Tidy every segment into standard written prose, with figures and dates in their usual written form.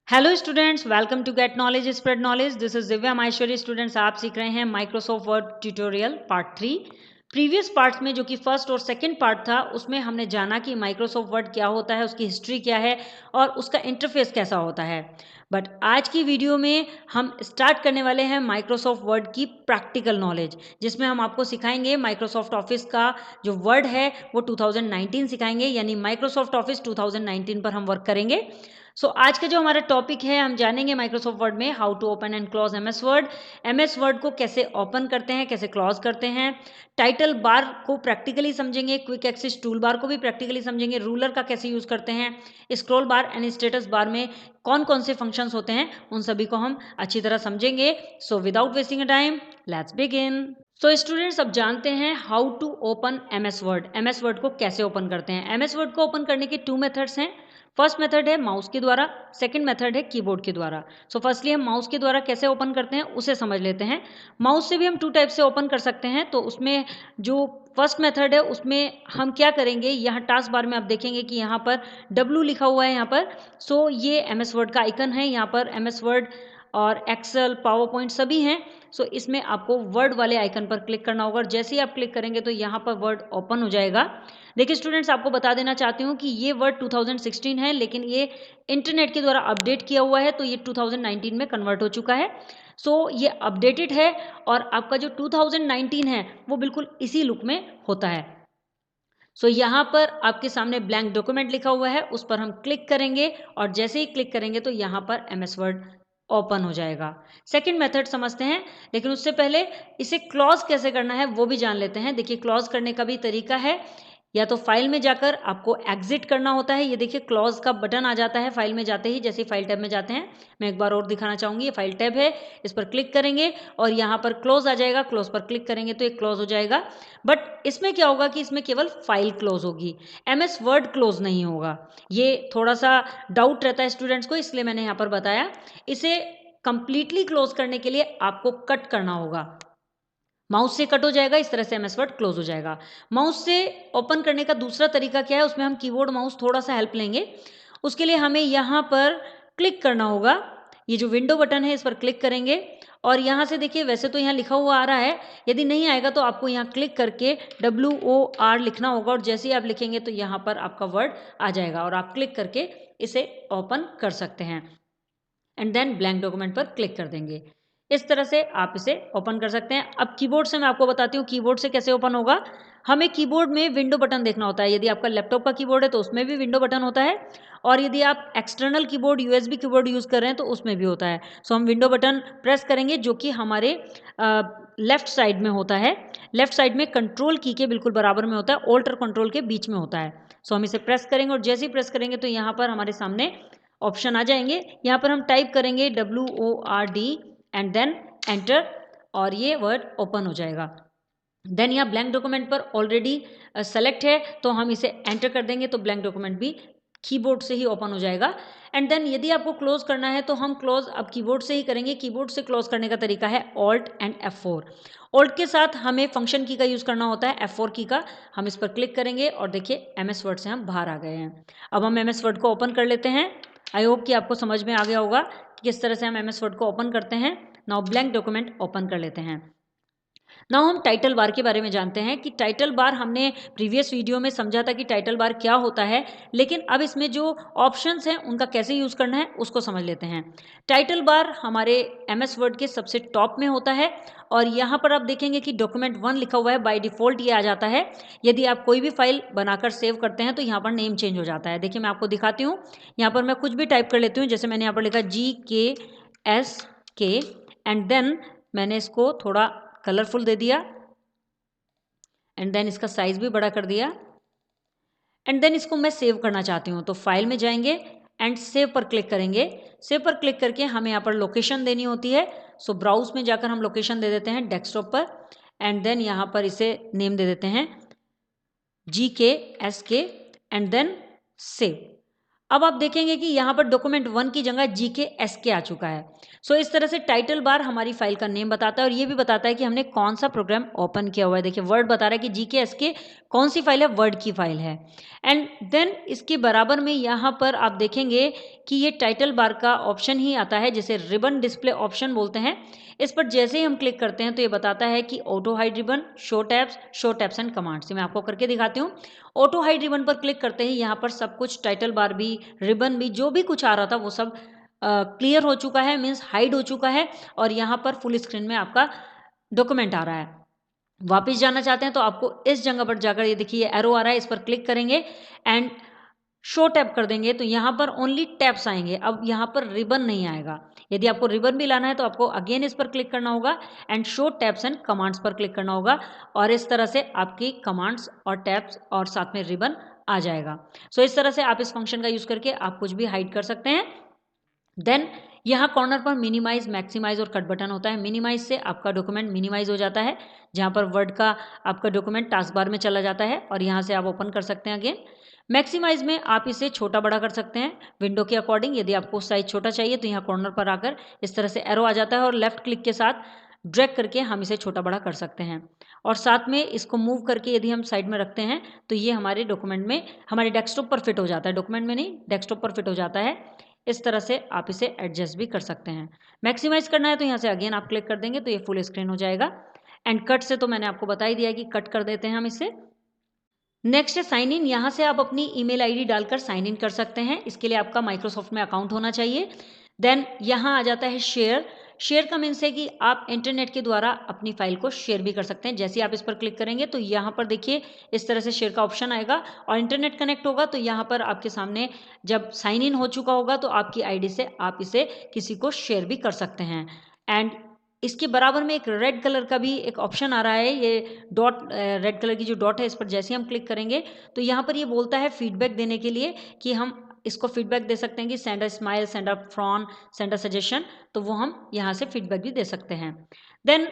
Hello students, welcome to get knowledge spread knowledge. This is Divya Maheshwari. Students, आप सीख रहे हैं Microsoft Word tutorial part 3। Previous parts में जो कि फर्स्ट और सेकंड पार्ट था, उसमें हमने जाना कि माइक्रोसॉफ्ट वर्ड क्या होता है, उसकी हिस्ट्री क्या है और उसका इंटरफेस कैसा होता है। बट आज की वीडियो में हम स्टार्ट करने वाले हैं माइक्रोसॉफ्ट वर्ड की प्रैक्टिकल नॉलेज, जिसमें हम आपको सिखाएंगे माइक्रोसॉफ्ट ऑफिस का जो वर्ड है वो 2019 सिखाएंगे, यानी माइक्रोसॉफ्ट ऑफिस 2019 पर हम वर्क करेंगे। आज का जो हमारा टॉपिक है, हम जानेंगे माइक्रोसॉफ्ट वर्ड में how to open and close MS Word को कैसे ओपन करते हैं, कैसे क्लोज करते हैं। टाइटल बार को प्रैक्टिकली समझेंगे, क्विक एक्सेस टूल बार को भी प्रैक्टिकली समझेंगे, रूलर का कैसे यूज करते हैं, scroll bar and status bar में कौन कौन से फंक्शंस होते हैं, उन सभी को हम अच्छी तरह समझेंगे। So without wasting a time, let's begin. तो स्टूडेंट्स, अब जानते हैं how to open MS Word. MS Word को कैसे ओपन करते हैं। एमएस वर्ड को ओपन करने के 2 मेथड्स हैं। फर्स्ट मेथड है माउस के द्वारा, सेकंड मेथड है कीबोर्ड के द्वारा। फर्स्टली हम माउस के द्वारा कैसे ओपन करते हैं उसे समझ लेते हैं। माउस से भी हम 2 टाइप से ओपन कर सकते हैं। तो उसमें जो फर्स्ट मेथड है उसमें हम क्या करेंगे, यहाँ टास्क बार में आप देखेंगे कि यहाँ पर W लिखा हुआ है यहाँ पर। ये एमएस वर्ड का आइकन है। यहाँ पर एमएस वर्ड और एक्सेल, पावर पॉइंट सभी हैं। इसमें आपको वर्ड वाले आइकन पर क्लिक करना होगा और जैसे ही आप क्लिक करेंगे तो यहाँ पर वर्ड ओपन हो जाएगा। देखिए स्टूडेंट्स, आपको बता देना चाहती हूँ कि ये वर्ड 2016 है, लेकिन ये इंटरनेट के द्वारा अपडेट किया हुआ है, तो ये 2019 में कन्वर्ट हो चुका है। ये अपडेटेड है और आपका जो 2019 है वो बिल्कुल इसी लुक में होता है। यहाँ पर आपके सामने ब्लैंक डॉक्यूमेंट लिखा हुआ है, उस पर हम क्लिक करेंगे और जैसे ही क्लिक करेंगे तो यहाँ पर एमएस वर्ड ओपन हो जाएगा। सेकंड मेथड समझते हैं, लेकिन उससे पहले इसे क्लोज कैसे करना है वो भी जान लेते हैं। देखिए, क्लोज करने का भी तरीका है। या तो फाइल में जाकर आपको एग्जिट करना होता है। ये देखिए क्लोज का बटन आ जाता है फाइल में जाते ही, जैसे फाइल टैब में जाते हैं। मैं एक बार और दिखाना चाहूंगी। ये फाइल टैब है, इस पर क्लिक करेंगे और यहाँ पर क्लोज आ जाएगा। क्लोज पर क्लिक करेंगे तो ये क्लोज हो जाएगा। बट इसमें क्या होगा कि इसमें केवल फाइल क्लोज होगी, एमएस वर्ड क्लोज नहीं होगा। ये थोड़ा सा डाउट रहता है स्टूडेंट्स को, इसलिए मैंने यहाँ पर बताया। इसे कंप्लीटली क्लोज करने के लिए आपको कट करना होगा। माउस से कट हो जाएगा, इस तरह से एमएस वर्ड क्लोज हो जाएगा। माउस से ओपन करने का दूसरा तरीका क्या है, उसमें हम कीबोर्ड माउस थोड़ा सा हेल्प लेंगे। उसके लिए हमें यहाँ पर क्लिक करना होगा। ये जो विंडो बटन है इस पर क्लिक करेंगे और यहाँ से देखिए, वैसे तो यहाँ लिखा हुआ आ रहा है, यदि नहीं आएगा तो आपको यहाँ क्लिक करके WOR लिखना होगा और जैसे ही आप लिखेंगे तो यहाँ पर आपका वर्ड आ जाएगा और आप क्लिक करके इसे ओपन कर सकते हैं एंड देन ब्लैंक डॉक्यूमेंट पर क्लिक कर देंगे। इस तरह से आप इसे ओपन कर सकते हैं। अब कीबोर्ड से मैं आपको बताती हूँ कीबोर्ड से कैसे ओपन होगा। हमें कीबोर्ड में विंडो बटन देखना होता है। यदि आपका लैपटॉप का कीबोर्ड है तो उसमें भी विंडो बटन होता है और यदि आप external keyboard USB keyboard use कर रहे हैं तो उसमें भी होता है। हम विंडो बटन प्रेस करेंगे जो कि हमारे लेफ्ट साइड में होता है। लेफ्ट साइड में कंट्रोल की के बिल्कुल बराबर में होता है, ऑल्ट और कंट्रोल के बीच में होता है। हम इसे प्रेस करेंगे और जैसे ही प्रेस करेंगे तो यहाँ पर हमारे सामने ऑप्शन आ जाएंगे। यहाँ पर हम टाइप करेंगे WORD एंड देन एंटर और ये वर्ड ओपन हो जाएगा। देन यहाँ ब्लैंक डॉक्यूमेंट पर ऑलरेडी सेलेक्ट है तो हम इसे एंटर कर देंगे तो ब्लैंक डॉक्यूमेंट भी कीबोर्ड से ही ओपन हो जाएगा। एंड देन यदि आपको क्लोज करना है तो हम क्लोज अब कीबोर्ड से ही करेंगे। कीबोर्ड से क्लोज करने का तरीका है ऑल्ट एंड F4। ऑल्ट के साथ हमें फंक्शन की का यूज़ करना होता है, F4 की का। हम इस पर क्लिक करेंगे और देखिए एमएस वर्ड से हम बाहर आ गए हैं। अब हम एमएस वर्ड को ओपन कर लेते हैं। आई होप कि आपको समझ में आ गया होगा कि किस तरह से हम एमएस वर्ड को ओपन करते हैं। नाउ ब्लैंक डॉक्यूमेंट ओपन कर लेते हैं। नाउ हम टाइटल बार के बारे में जानते हैं कि टाइटल बार हमने प्रीवियस वीडियो में समझा था कि टाइटल बार क्या होता है, लेकिन अब इसमें जो ऑप्शंस हैं उनका कैसे यूज़ करना है उसको समझ लेते हैं। टाइटल बार हमारे एमएस वर्ड के सबसे टॉप में होता है और यहाँ पर आप देखेंगे कि डॉक्यूमेंट 1 लिखा हुआ है। बाय डिफ़ॉल्ट ये आ जाता है। यदि आप कोई भी फाइल बनाकर सेव करते हैं तो यहाँ पर नेम चेंज हो जाता है। देखिए मैं आपको दिखाती हूँ। यहाँ पर मैं कुछ भी टाइप कर लेती हूँ, जैसे मैंने यहाँ पर लिखा GKSK एंड देन मैंने इसको थोड़ा कलरफुल दे दिया एंड देन इसका साइज भी बड़ा कर दिया एंड देन इसको मैं सेव करना चाहती हूँ तो फाइल में जाएंगे एंड सेव पर क्लिक करेंगे। सेव पर क्लिक करके हमें यहाँ पर लोकेशन देनी होती है। ब्राउज में जाकर हम लोकेशन दे देते हैं डेस्कटॉप पर एंड देन यहाँ पर इसे नेम दे देते हैं GKSK एंड देन सेव। अब आप देखेंगे कि यहाँ पर डॉक्यूमेंट 1 की जगह GKSK आ चुका है। सो इस तरह से टाइटल बार हमारी फाइल का नेम बताता है और ये भी बताता है कि हमने कौन सा प्रोग्राम ओपन किया हुआ है। देखिए वर्ड बता रहा है कि GKSK कौन सी फाइल है, वर्ड की फाइल है। एंड देन इसके बराबर में यहाँ पर आप देखेंगे कि ये टाइटल बार का ऑप्शन ही आता है जिसे रिबन डिस्प्ले ऑप्शन बोलते हैं। इस पर जैसे ही हम क्लिक करते हैं तो ये बताता है कि auto hide ribbon, show tabs and commands. मैं आपको करके दिखाती हूँ। ऑटो हाइड रिबन पर क्लिक करते ही यहाँ पर सब कुछ टाइटल बार भी, रिबन भी, जो भी कुछ आ रहा था वो सब क्लियर हो चुका है, मीन्स हाइड हो चुका है और यहाँ पर फुल स्क्रीन में आपका डॉक्यूमेंट आ रहा है। वापस जाना चाहते हैं तो आपको इस जगह पर जाकर, ये देखिए एरो आ रहा है, इस पर क्लिक करेंगे एंड शो टैब कर देंगे तो यहाँ पर ओनली टैब्स आएंगे। अब यहाँ पर रिबन नहीं आएगा। यदि आपको रिबन भी लाना है तो आपको अगेन इस पर क्लिक करना होगा and show tabs and commands पर क्लिक करना होगा और इस तरह से आपकी कमांड्स और टैब्स और साथ में रिबन आ जाएगा। सो इस तरह से आप इस फंक्शन का यूज करके आप कुछ भी हाइड कर सकते हैं। देन यहाँ कॉर्नर पर मिनिमाइज, मैक्सिमाइज और कट बटन होता है। मिनिमाइज से आपका डॉक्यूमेंट मिनिमाइज हो जाता है, जहाँ पर वर्ड का आपका डॉक्यूमेंट टास्क बार में चला जाता है और यहाँ से आप ओपन कर सकते हैं अगेन। मैक्सिमाइज में आप इसे छोटा बड़ा कर सकते हैं विंडो के अकॉर्डिंग। यदि आपको साइज छोटा चाहिए तो यहाँ कॉर्नर पर आकर इस तरह से एरो आ जाता है और लेफ्ट क्लिक के साथ ड्रैग करके हम इसे छोटा बड़ा कर सकते हैं और साथ में इसको मूव करके यदि हम साइड में रखते हैं तो ये हमारे डॉक्यूमेंट में, हमारे डेस्कटॉप पर फिट हो जाता है। डॉक्यूमेंट में नहीं, डेस्कटॉप पर फिट हो जाता है। इस तरह से आप इसे एडजस्ट भी कर सकते हैं। मैक्सिमाइज करना है तो यहाँ से अगेन आप क्लिक कर देंगे तो ये फुल स्क्रीन हो जाएगा। एंड कट से तो मैंने आपको बता ही दिया कि कट कर देते हैं हम इसे। नेक्स्ट है साइन इन। यहाँ से आप अपनी ईमेल आईडी डालकर साइन इन कर सकते हैं। इसके लिए आपका माइक्रोसॉफ्ट में अकाउंट होना चाहिए। देन यहाँ आ जाता है शेयर। शेयर का मीन्स है कि आप इंटरनेट के द्वारा अपनी फाइल को शेयर भी कर सकते हैं। जैसे आप इस पर क्लिक करेंगे तो यहाँ पर देखिए इस तरह से शेयर का ऑप्शन आएगा और इंटरनेट कनेक्ट होगा तो यहाँ पर आपके सामने जब साइन इन हो चुका होगा तो आपकी आईडी से आप इसे किसी को शेयर भी कर सकते हैं। एंड इसके बराबर में एक रेड कलर का भी एक ऑप्शन आ रहा है, ये डॉट, रेड कलर की जो डॉट है इस पर जैसे हम क्लिक करेंगे तो यहाँ पर ये बोलता है फीडबैक देने के लिए कि हम इसको फीडबैक दे सकते हैं कि send a smile, send a frown, send a suggestion, तो वो हम यहाँ से फीडबैक भी दे सकते हैं। देन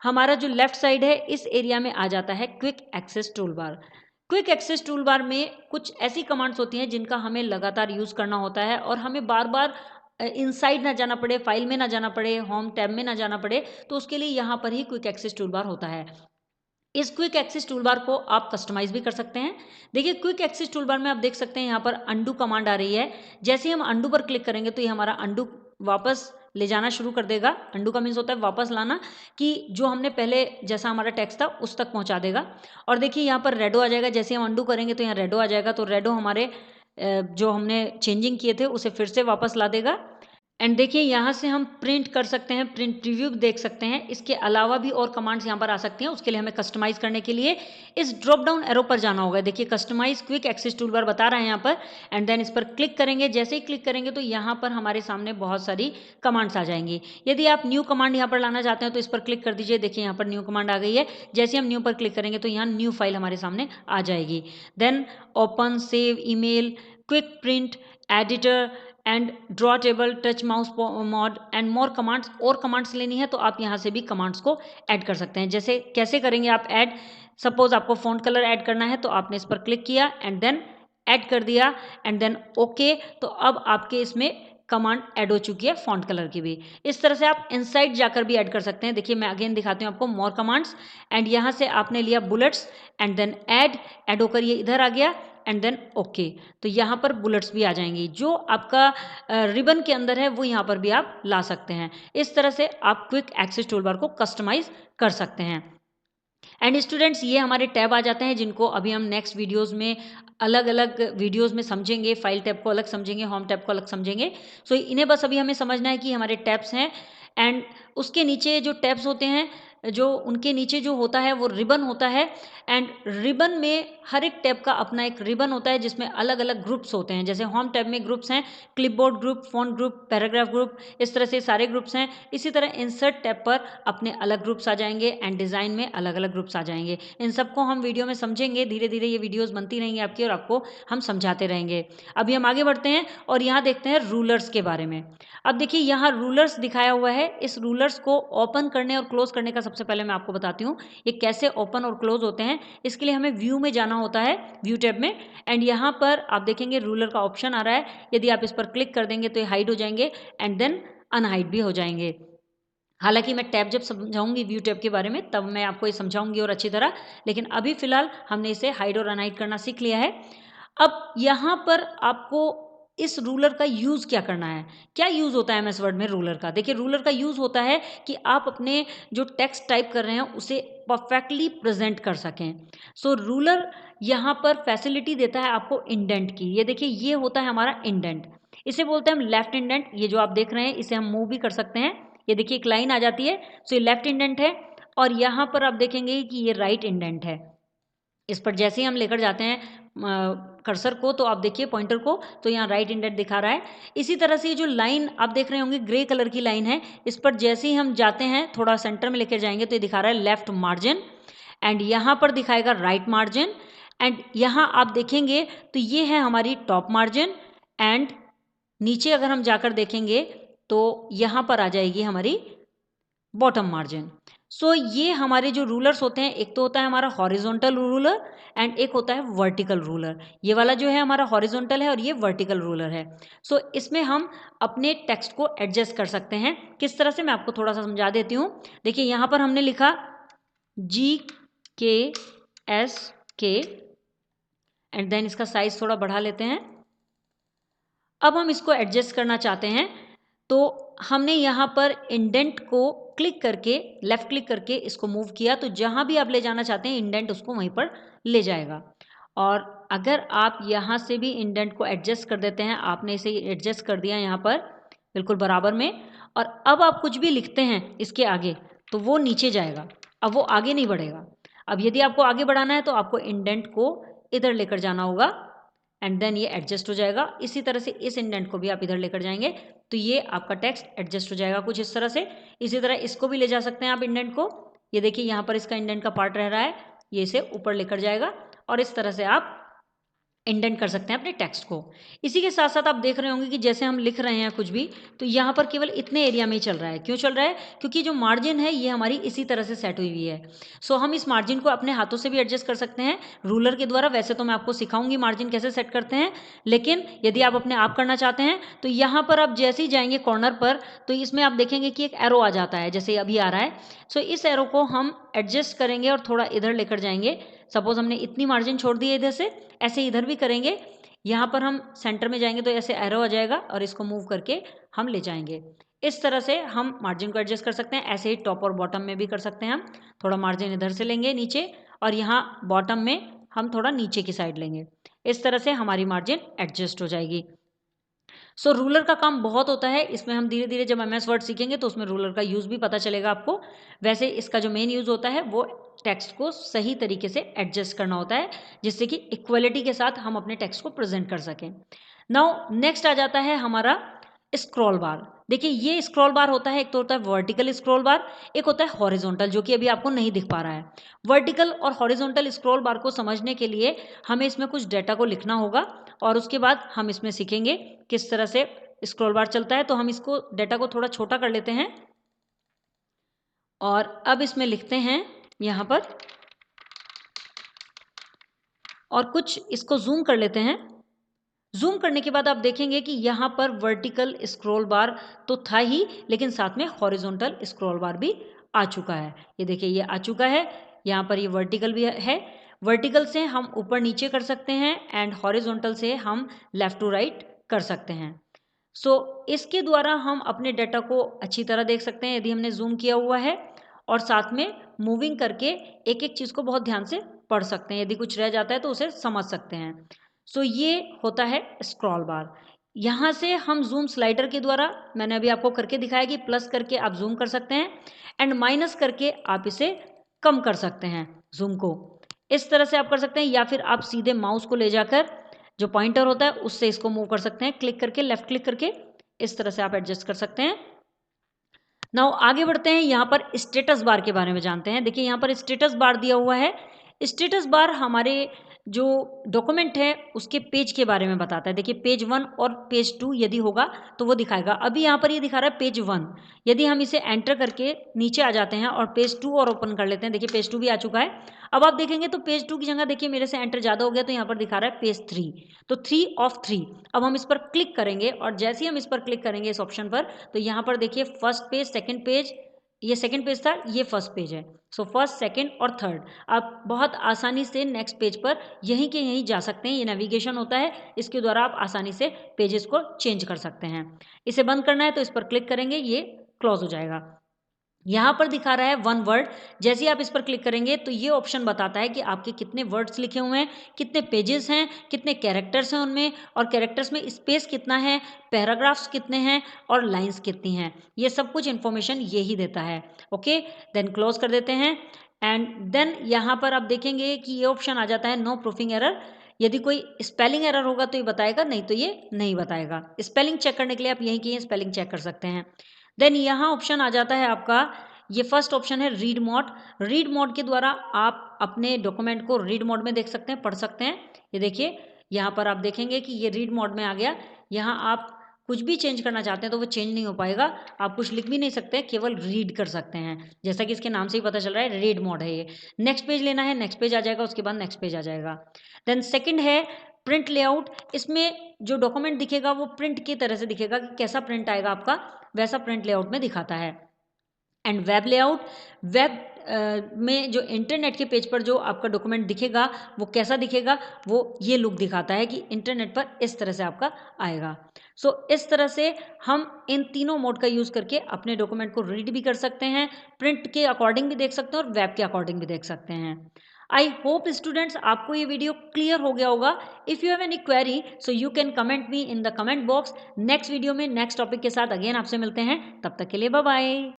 हमारा जो लेफ्ट साइड है इस एरिया में आ जाता है quick access tool bar. Quick access tool bar में कुछ ऐसी कमांड्स होती हैं जिनका हमें लगातार यूज़ करना होता है और हमें बार बार इनसाइड ना जाना पड़े, फाइल में ना जाना पड़े, होम टैब में ना जाना पड़े, तो उसके लिए यहाँ पर ही क्विक एक्सेस टूल बार होता है। इस क्विक एक्सेस टूल बार को आप कस्टमाइज भी कर सकते हैं। देखिए क्विक एक्सेस टूल बार में आप देख सकते हैं यहाँ पर अंडू कमांड आ रही है। जैसे ही हम अंडू पर क्लिक करेंगे तो ये हमारा अंडू वापस ले जाना शुरू कर देगा। अंडू का मीन्स होता है वापस लाना, कि जो हमने पहले जैसा हमारा टेक्स्ट था उस तक पहुंचा देगा। और देखिए यहाँ पर रेडो आ जाएगा। जैसे हम अंडू करेंगे तो यहाँ रेडो आ जाएगा, तो रेडो हमारे जो हमने चेंजिंग किए थे उसे फिर से वापस ला देगा। एंड देखिए यहाँ से हम प्रिंट कर सकते हैं, प्रिंट प्रीव्यू देख सकते हैं। इसके अलावा भी और कमांड्स यहाँ पर आ सकती हैं। उसके लिए हमें कस्टमाइज करने के लिए इस ड्रॉप डाउन एरो पर जाना होगा। देखिए customize quick access tool bar बता रहा है यहाँ पर, एंड देन इस पर क्लिक करेंगे। जैसे ही क्लिक करेंगे तो यहाँ पर हमारे सामने बहुत सारी कमांड्स आ जाएंगी। यदि आप न्यू कमांड यहाँ पर लाना चाहते हैं तो इस पर क्लिक कर दीजिए। देखिए यहाँ पर न्यू कमांड आ गई है। जैसे हम न्यू पर क्लिक करेंगे तो यहाँ न्यू फाइल हमारे सामने आ जाएगी। Then open, save, email, quick print, editor and draw table, touch mouse mode and more commands. और कमांड्स लेनी है तो आप यहाँ से भी कमांड्स को ऐड कर सकते हैं। जैसे कैसे करेंगे आप ऐड, सपोज आपको फॉन्ट कलर ऐड करना है तो आपने इस पर क्लिक किया एंड देन ऐड कर दिया एंड देन ओके, तो अब आपके इसमें कमांड ऐड हो चुकी है फॉन्ट कलर की भी। इस तरह से आप इनसाइड जाकर भी ऐड कर सकते हैं। देखिए मैं अगेन दिखाती हूँ आपको मोर कमांड्स, एंड यहाँ से आपने लिया बुलेट्स एंड देन ऐड होकर ये इधर आ गया एंड देन ओके, तो यहाँ पर बुलेट्स भी आ जाएंगी। जो आपका रिबन के अंदर है वो यहाँ पर भी आप ला सकते हैं। इस तरह से आप क्विक एक्सेस टूलबार को कस्टमाइज कर सकते हैं। एंड स्टूडेंट्स ये हमारे टैब आ जाते हैं जिनको अभी हम नेक्स्ट वीडियोस में अलग अलग वीडियोस में समझेंगे। फाइल टैब को अलग समझेंगे, होम टैब को अलग समझेंगे। सो इन्हें बस अभी हमें समझना है कि हमारे टैब्स हैं एंड उसके नीचे जो टैब्स होते हैं, जो उनके नीचे जो होता है वो रिबन होता है। एंड रिबन में हर एक टैब का अपना एक रिबन होता है जिसमें अलग अलग ग्रुप्स होते हैं। जैसे होम टैब में ग्रुप्स हैं clipboard group, font group, paragraph group, इस तरह से सारे ग्रुप्स हैं। इसी तरह इंसर्ट टैब पर अपने अलग ग्रुप्स आ जाएंगे एंड डिज़ाइन में अलग अलग ग्रुप्स आ जाएंगे। इन सबको हम वीडियो में समझेंगे। धीरे धीरे ये वीडियोस बनती रहेंगी आपकी और आपको हम समझाते रहेंगे। अभी हम आगे बढ़ते हैं और यहाँ देखते हैं रूलर्स के बारे में। अब देखिए यहाँ रूलर्स दिखाया हुआ है। इस रूलर्स को ओपन करने और क्लोज करने का सबसे सबसे पहले मैं आपको बताती हूँ ये कैसे ओपन और क्लोज होते हैं। इसके लिए हमें व्यू में जाना होता है, व्यू टैब में, एंड यहाँ पर आप देखेंगे रूलर का ऑप्शन आ रहा है। यदि आप इस पर क्लिक कर देंगे तो ये हाइड हो जाएंगे एंड देन अनहाइड भी हो जाएंगे। हालांकि मैं टैब जब समझाऊंगी व्यू टैब के बारे में तब मैं आपको ये समझाऊंगी और अच्छी तरह, लेकिन अभी फिलहाल हमने इसे हाइड और अनहाइड करना सीख लिया है। अब यहाँ पर आपको इस रूलर का यूज़ क्या करना है, क्या यूज़ होता है एमएस वर्ड में रूलर का। देखिए रूलर का यूज़ होता है कि आप अपने जो टेक्स्ट टाइप कर रहे हैं उसे परफेक्टली प्रेजेंट कर सकें। सो रूलर यहाँ पर फैसिलिटी देता है आपको इंडेंट की। ये देखिए ये होता है हमारा इंडेंट, इसे बोलते हैं हम लेफ्ट इंडेंट। ये जो आप देख रहे हैं इसे हम मूव भी कर सकते हैं। ये देखिए एक लाइन आ जाती है, सो ये लेफ्ट इंडेंट है, और यहाँ पर आप देखेंगे कि ये राइट इंडेंट है। इस पर जैसे ही हम लेकर जाते हैं कर्सर को, तो आप देखिए पॉइंटर को, तो यहाँ राइट इंडेंट दिखा रहा है। इसी तरह से ये जो लाइन आप देख रहे होंगे ग्रे कलर की लाइन है, इस पर जैसे ही हम जाते हैं थोड़ा सेंटर में लेकर जाएंगे तो ये दिखा रहा है लेफ्ट मार्जिन, एंड यहाँ पर दिखाएगा राइट मार्जिन, एंड यहाँ आप देखेंगे तो ये है हमारी टॉप मार्जिन, एंड नीचे अगर हम जाकर देखेंगे तो यहाँ पर आ जाएगी हमारी बॉटम मार्जिन। सो ये हमारे जो रूलर्स होते हैं, एक तो होता है हमारा हॉरिजॉन्टल रूलर एंड एक होता है वर्टिकल रूलर। ये वाला जो है हमारा हॉरिजॉन्टल है और ये वर्टिकल रूलर है। सो इसमें हम अपने टेक्स्ट को एडजस्ट कर सकते हैं। किस तरह से, मैं आपको थोड़ा सा समझा देती हूँ। देखिए यहाँ पर हमने लिखा GKSK एंड देन इसका साइज थोड़ा बढ़ा लेते हैं। अब हम इसको एडजस्ट करना चाहते हैं तो हमने यहाँ पर इंडेंट को क्लिक करके, लेफ्ट क्लिक करके इसको मूव किया, तो जहाँ भी आप ले जाना चाहते हैं इंडेंट उसको वहीं पर ले जाएगा। और अगर आप यहाँ से भी इंडेंट को एडजस्ट कर देते हैं, आपने इसे एडजस्ट कर दिया यहाँ पर बिल्कुल बराबर में, और अब आप कुछ भी लिखते हैं इसके आगे तो वो नीचे जाएगा, अब वो आगे नहीं बढ़ेगा। अब यदि आपको आगे बढ़ाना है तो आपको इंडेंट को इधर लेकर जाना होगा एंड देन ये एडजस्ट हो जाएगा। इसी तरह से इस इंडेंट को भी आप इधर लेकर जाएंगे तो ये आपका टेक्स्ट एडजस्ट हो जाएगा कुछ इस तरह से। इसी तरह इसको भी ले जा सकते हैं आप इंडेंट को। ये देखिए यहाँ पर इसका इंडेंट का पार्ट रह रहा है, ये इसे ऊपर लेकर जाएगा और इस तरह से आप इंडेंट कर सकते हैं अपने टेक्स्ट को। इसी के साथ साथ आप देख रहे होंगे कि जैसे हम लिख रहे हैं कुछ भी तो यहाँ पर केवल इतने एरिया में ही चल रहा है। क्यों चल रहा है? क्योंकि जो मार्जिन है ये हमारी इसी तरह से सेट हुई हुई है। सो हम इस मार्जिन को अपने हाथों से भी एडजस्ट कर सकते हैं रूलर के द्वारा। वैसे तो मैं आपको सिखाऊंगी मार्जिन कैसे सेट करते हैं, लेकिन यदि आप अपने आप करना चाहते हैं तो यहाँ पर आप जैसे ही जाएंगे कॉर्नर पर तो इसमें आप देखेंगे कि एक एरो आ जाता है, जैसे अभी आ रहा है। सो इस एरो को हम एडजस्ट करेंगे और थोड़ा इधर लेकर जाएंगे। सपोज हमने इतनी मार्जिन छोड़ दी है इधर से, ऐसे इधर भी करेंगे। यहाँ पर हम सेंटर में जाएंगे तो ऐसे एरो आ जाएगा और इसको मूव करके हम ले जाएंगे। इस तरह से हम मार्जिन को एडजस्ट कर सकते हैं। ऐसे ही टॉप और बॉटम में भी कर सकते हैं। हम थोड़ा मार्जिन इधर से लेंगे नीचे और यहाँ बॉटम में हम थोड़ा नीचे की साइड लेंगे। इस तरह से हमारी मार्जिन एडजस्ट हो जाएगी। सो रूलर का काम बहुत होता है। इसमें हम धीरे धीरे जब एमएस वर्ड सीखेंगे तो उसमें रूलर का यूज़ भी पता चलेगा आपको। वैसे इसका जो मेन यूज़ होता है वो टेक्स्ट को सही तरीके से एडजस्ट करना होता है, जिससे कि इक्वलिटी के साथ हम अपने टेक्स्ट को प्रेजेंट कर सकें। नाउ नेक्स्ट आ जाता है हमारा स्क्रॉल बार। देखिए ये स्क्रॉल बार होता है, एक तो होता है वर्टिकल स्क्रॉल बार, एक होता है हॉरिजॉन्टल, जो कि अभी आपको नहीं दिख पा रहा है। वर्टिकल और हॉरिजॉन्टल स्क्रॉल बार को समझने के लिए हमें इसमें कुछ डेटा को लिखना होगा और उसके बाद हम इसमें सीखेंगे किस तरह से स्क्रॉल बार चलता है। तो हम इसको डेटा को थोड़ा छोटा कर लेते हैं और अब इसमें लिखते हैं यहाँ पर, और कुछ इसको जूम कर लेते हैं। जूम करने के बाद आप देखेंगे कि यहाँ पर वर्टिकल स्क्रॉल बार तो था ही, लेकिन साथ में हॉरिजॉन्टल स्क्रॉल बार भी आ चुका है। ये देखिए ये आ चुका है, यहाँ पर ये वर्टिकल भी है। वर्टिकल से हम ऊपर नीचे कर सकते हैं एंड हॉरिजॉन्टल से हम लेफ्ट टू राइट कर सकते हैं। सो इसके द्वारा हम अपने डाटा को अच्छी तरह देख सकते हैं यदि हमने जूम किया हुआ है, और साथ में मूविंग करके एक एक चीज़ को बहुत ध्यान से पढ़ सकते हैं। यदि कुछ रह जाता है तो उसे समझ सकते हैं। सो ये होता है स्क्रॉल बार। यहाँ से हम जूम स्लाइडर के द्वारा, मैंने अभी आपको करके दिखाया कि प्लस करके आप जूम कर सकते हैं एंड माइनस करके आप इसे कम कर सकते हैं जूम को। इस तरह से आप कर सकते हैं, या फिर आप सीधे माउस को ले जाकर जो पॉइंटर होता है उससे इसको मूव कर सकते हैं, क्लिक करके, लेफ्ट क्लिक करके। इस तरह से आप एडजस्ट कर सकते हैं। नाउ आगे बढ़ते हैं, यहाँ पर स्टेटस बार के बारे में जानते हैं। देखिए यहाँ पर स्टेटस बार दिया हुआ है। स्टेटस बार हमारे जो डॉक्यूमेंट है उसके पेज के बारे में बताता है। देखिए पेज 1 और पेज 2 यदि होगा तो वो दिखाएगा। अभी यहाँ पर ये दिखा रहा है पेज 1। यदि हम इसे एंटर करके नीचे आ जाते हैं और पेज 2 और ओपन कर लेते हैं, देखिए पेज 2 भी आ चुका है। अब आप देखेंगे तो पेज 2 की जगह देखिए मेरे से एंटर ज़्यादा हो गया, तो यहाँ पर दिखा रहा है पेज 3, तो 3 ऑफ 3। अब हम इस पर क्लिक करेंगे और जैसे ही हम इस पर क्लिक करेंगे इस ऑप्शन पर, तो यहाँ पर देखिए फर्स्ट पेज, सेकेंड पेज, ये सेकेंड पेज था, ये फर्स्ट पेज है। सो फर्स्ट, सेकेंड और थर्ड आप बहुत आसानी से नेक्स्ट पेज पर यहीं के यहीं जा सकते हैं। ये नेविगेशन होता है, इसके द्वारा आप आसानी से पेजेस को चेंज कर सकते हैं। इसे बंद करना है तो इस पर क्लिक करेंगे, ये क्लोज हो जाएगा। यहाँ पर दिखा रहा है 1 वर्ड। जैसे ही आप इस पर क्लिक करेंगे तो ये ऑप्शन बताता है कि आपके कितने वर्ड्स लिखे हुए हैं, कितने पेजेस हैं, कितने कैरेक्टर्स हैं उनमें, और कैरेक्टर्स में स्पेस कितना है, पैराग्राफ्स कितने हैं और लाइंस कितनी हैं। ये सब कुछ इन्फॉर्मेशन ये ही देता है। ओके, देन क्लोज कर देते हैं। एंड देन यहाँ पर आप देखेंगे कि ये ऑप्शन आ जाता है नो प्रूफिंग एरर। यदि कोई स्पेलिंग एरर होगा तो ये बताएगा, नहीं तो ये नहीं बताएगा। स्पेलिंग चेक करने के लिए आप यहीं की स्पेलिंग चेक कर सकते हैं। देन यहाँ ऑप्शन आ जाता है आपका, ये फर्स्ट ऑप्शन है रीड मोड। रीड मोड के द्वारा आप अपने डॉक्यूमेंट को रीड मोड में देख सकते हैं, पढ़ सकते हैं। ये देखिए यहाँ पर आप देखेंगे कि ये रीड मोड में आ गया। यहाँ आप कुछ भी चेंज करना चाहते हैं तो वो चेंज नहीं हो पाएगा, आप कुछ लिख भी नहीं सकते, केवल रीड कर सकते हैं। जैसा कि इसके नाम से ही पता चल रहा है, रीड मोड है ये। नेक्स्ट पेज लेना है, नेक्स्ट पेज आ जाएगा, उसके बाद नेक्स्ट पेज आ जाएगा। देन सेकंड है प्रिंट लेआउट। इसमें जो डॉक्यूमेंट दिखेगा वो प्रिंट की तरह से दिखेगा, कि कैसा प्रिंट आएगा आपका वैसा प्रिंट लेआउट में दिखाता है। एंड वेब लेआउट, वेब में जो इंटरनेट के पेज पर जो आपका डॉक्यूमेंट दिखेगा वो कैसा दिखेगा, वो ये लुक दिखाता है कि इंटरनेट पर इस तरह से आपका आएगा। सो इस तरह से हम इन तीनों मोड का यूज़ करके अपने डॉक्यूमेंट को रीड भी कर सकते हैं, प्रिंट के अकॉर्डिंग भी देख सकते हैं और वेब के अकॉर्डिंग भी देख सकते हैं। आई होप स्टूडेंट्स आपको ये वीडियो क्लियर हो गया होगा। If you have any query so you can comment me in the comment box. Next video में नेक्स्ट टॉपिक के साथ अगेन आपसे मिलते हैं, तब तक के लिए बाय बाय।